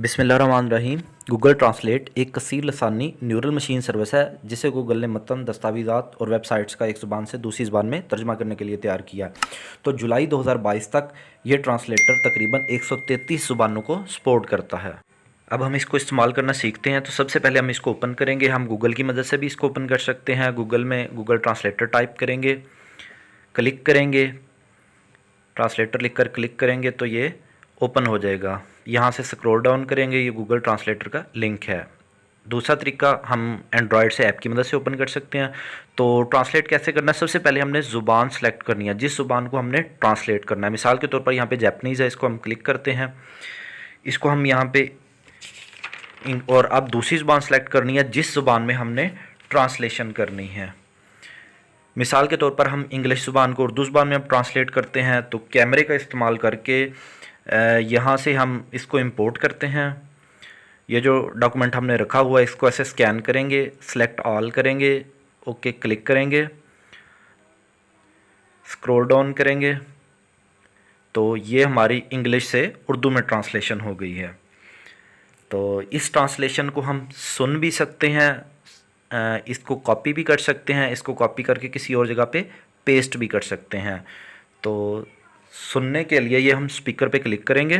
बिस्मिल्लाहिर्रहमानिर्रहीम। Google translate एक कसीर लसानी neural machine service है जिसे गूगल ने मतन, दस्तावेज़ात और वेबसाइट्स का एक ज़ुबान से दूसरी ज़ुबान में तर्जमा करने के लिए तैयार किया। तो जुलाई 2022 तक ये ट्रांसलेटर तकरीबन 133 ज़ुबानों को सपोर्ट करता है। अब हम इसको इस्तेमाल करना सीखते हैं। तो सबसे पहले हम इसको ओपन करेंगे। हम गूगल की मदद से भी इसको ओपन कर सकते हैं। गूगल में गूगल ट्रांसलेटर टाइप करेंगे, क्लिक करेंगे, ट्रांसलेटर लिख कर क्लिक करेंगे तो ये ओपन हो जाएगा। यहाँ से स्क्रॉल डाउन करेंगे, ये गूगल ट्रांसलेटर का लिंक है। दूसरा तरीका हम एंड्रॉयड से ऐप की मदद से ओपन कर सकते हैं। तो ट्रांसलेट कैसे करना है, सबसे पहले हमने ज़ुबान सेलेक्ट करनी है, जिस ज़ुबान को हमने ट्रांसलेट करना है। मिसाल के तौर पर यहाँ पे जैपनीज़ है, इसको हम क्लिक करते हैं। इसको हम यहाँ पे और अब दूसरी ज़ुबान सेलेक्ट करनी है जिस ज़ुबान में हमने ट्रांसलेशन करनी है। मिसाल के तौर पर हम इंग्लिश ज़ुबान को उर्दू ज़ुबान में अब ट्रांसलेट करते हैं। तो कैमरे का इस्तेमाल करके यहाँ से हम इसको इंपोर्ट करते हैं। ये जो डॉक्यूमेंट हमने रखा हुआ है इसको ऐसे स्कैन करेंगे, सेलेक्ट ऑल करेंगे, ओके क्लिक करेंगे, स्क्रॉल डाउन करेंगे तो ये हमारी इंग्लिश से उर्दू में ट्रांसलेशन हो गई है। तो इस ट्रांसलेशन को हम सुन भी सकते हैं, इसको कॉपी भी कर सकते हैं, इसको कॉपी करके किसी और जगह पे पेस्ट भी कर सकते हैं। तो सुनने के लिए ये हम स्पीकर पे क्लिक करेंगे।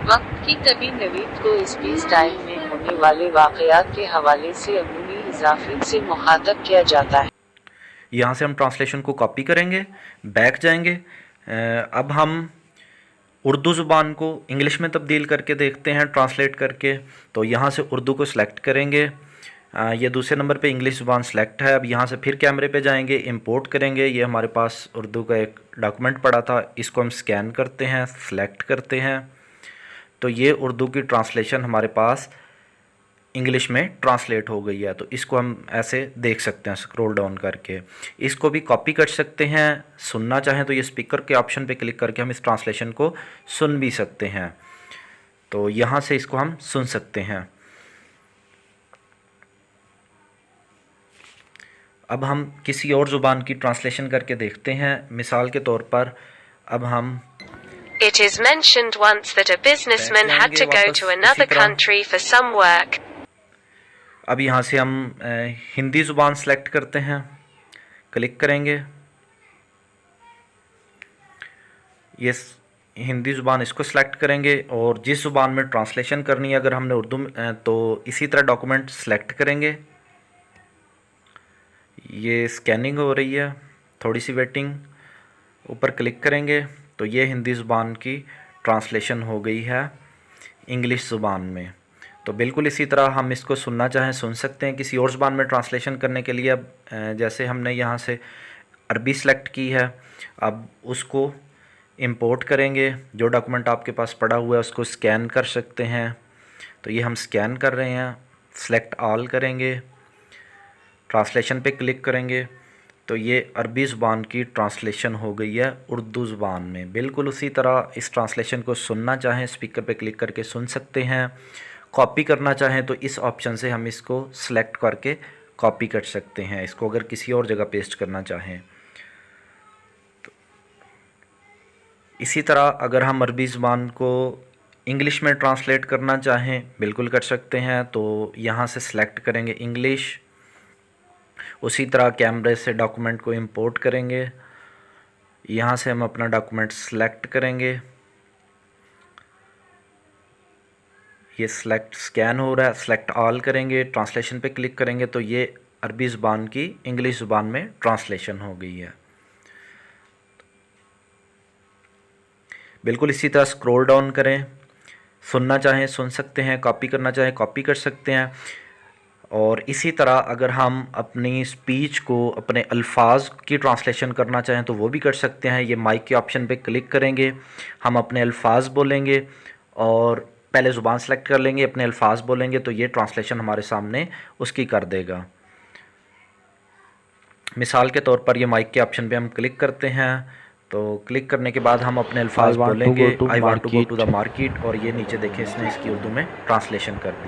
वक्त की तभी नवीद को इस पीस टाइम में होने वाले वाक़यात के हवाले से अमूमी इजाफे से मुखातब किया जाता है। यहाँ से हम ट्रांसलेशन को कॉपी करेंगे, बैक जाएंगे। अब हम उर्दू ज़ुबान को इंग्लिश में तब्दील करके देखते हैं ट्रांसलेट करके। तो यहाँ से उर्दू को सिलेक्ट करेंगे, ये दूसरे नंबर पे इंग्लिश ज़ुबान सेलेक्ट है। अब यहाँ से फिर कैमरे पे जाएंगे, इंपोर्ट करेंगे। ये हमारे पास उर्दू का एक डॉक्यूमेंट पड़ा था, इसको हम स्कैन करते हैं, सेलेक्ट करते हैं तो ये उर्दू की ट्रांसलेशन हमारे पास इंग्लिश में ट्रांसलेट हो गई है। तो इसको हम ऐसे देख सकते हैं स्क्रॉल डाउन करके। इसको भी कॉपी कर सकते हैं, सुनना चाहें तो ये स्पीकर के ऑप्शन पे क्लिक करके हम इस ट्रांसलेशन को सुन भी सकते हैं। तो यहाँ से इसको हम सुन सकते हैं। अब हम किसी और ज़ुबान की ट्रांसलेशन करके देखते हैं। मिसाल के तौर पर अब हम It is mentioned once that a businessman had to go to another country for some work. अब यहाँ से हम हिंदी ज़ुबान सेलेक्ट करते हैं, क्लिक करेंगे। ये हिंदी ज़ुबान इसको सेलेक्ट करेंगे और जिस ज़ुबान में ट्रांसलेशन करनी है, अगर हमने उर्दू में तो इसी तरह डॉक्यूमेंट सेलेक्ट करेंगे। ये स्कैनिंग हो रही है, थोड़ी सी वेटिंग, ऊपर क्लिक करेंगे तो ये हिंदी ज़ुबान की ट्रांसलेशन हो गई है इंग्लिश ज़ुबान में। तो बिल्कुल इसी तरह हम इसको सुनना चाहें सुन सकते हैं। किसी और ज़ुबान में ट्रांसलेशन करने के लिए अब जैसे हमने यहाँ से अरबी सेलेक्ट की है, अब उसको इंपोर्ट करेंगे। जो डॉक्यूमेंट आपके पास पड़ा हुआ है उसको स्कैन कर सकते हैं। तो ये हम स्कैन कर रहे हैं, सेलेक्ट ऑल करेंगे, ट्रांसलेशन पे क्लिक करेंगे तो ये अरबी ज़ुबान की ट्रांसलेशन हो गई है उर्दू ज़ुबान में। बिल्कुल उसी तरह इस ट्रांसलेशन को सुनना चाहें स्पीकर पे क्लिक करके सुन सकते हैं। कॉपी करना चाहें तो इस ऑप्शन से हम इसको सिलेक्ट करके कॉपी कर सकते हैं, इसको अगर किसी और जगह पेस्ट करना चाहें तो। इसी तरह अगर हम अरबी ज़ुबान को इंग्लिश में ट्रांसलेट करना चाहें बिल्कुल कर सकते हैं। तो यहाँ से सिलेक्ट करेंगे इंग्लिश, उसी तरह कैमरे से डॉक्यूमेंट को इंपोर्ट करेंगे। यहाँ से हम अपना डॉक्यूमेंट सेलेक्ट करेंगे, ये सेलेक्ट स्कैन हो रहा है, सेलेक्ट ऑल करेंगे, ट्रांसलेशन पे क्लिक करेंगे तो ये अरबी ज़ुबान की इंग्लिश ज़ुबान में ट्रांसलेशन हो गई है। बिल्कुल इसी तरह स्क्रॉल डाउन करें, सुनना चाहें सुन सकते हैं, कॉपी करना चाहें कॉपी कर सकते हैं। और इसी तरह अगर हम अपनी स्पीच को, अपने अल्फाज की ट्रांसलेशन करना चाहें तो वो भी कर सकते हैं। ये माइक के ऑप्शन पे क्लिक करेंगे, हम अपने अल्फाज बोलेंगे और पहले ज़ुबान सेलेक्ट कर लेंगे, अपने अल्फाज बोलेंगे तो ये ट्रांसलेशन हमारे सामने उसकी कर देगा। मिसाल के तौर पर ये माइक के ऑप्शन पे हम क्लिक करते हैं। तो क्लिक करने के बाद हम अपने अल्फाज बोलेंगे, I want to go to the market, और ये नीचे देखें इसने इसकी उर्दू में ट्रांसलेशन कर दी।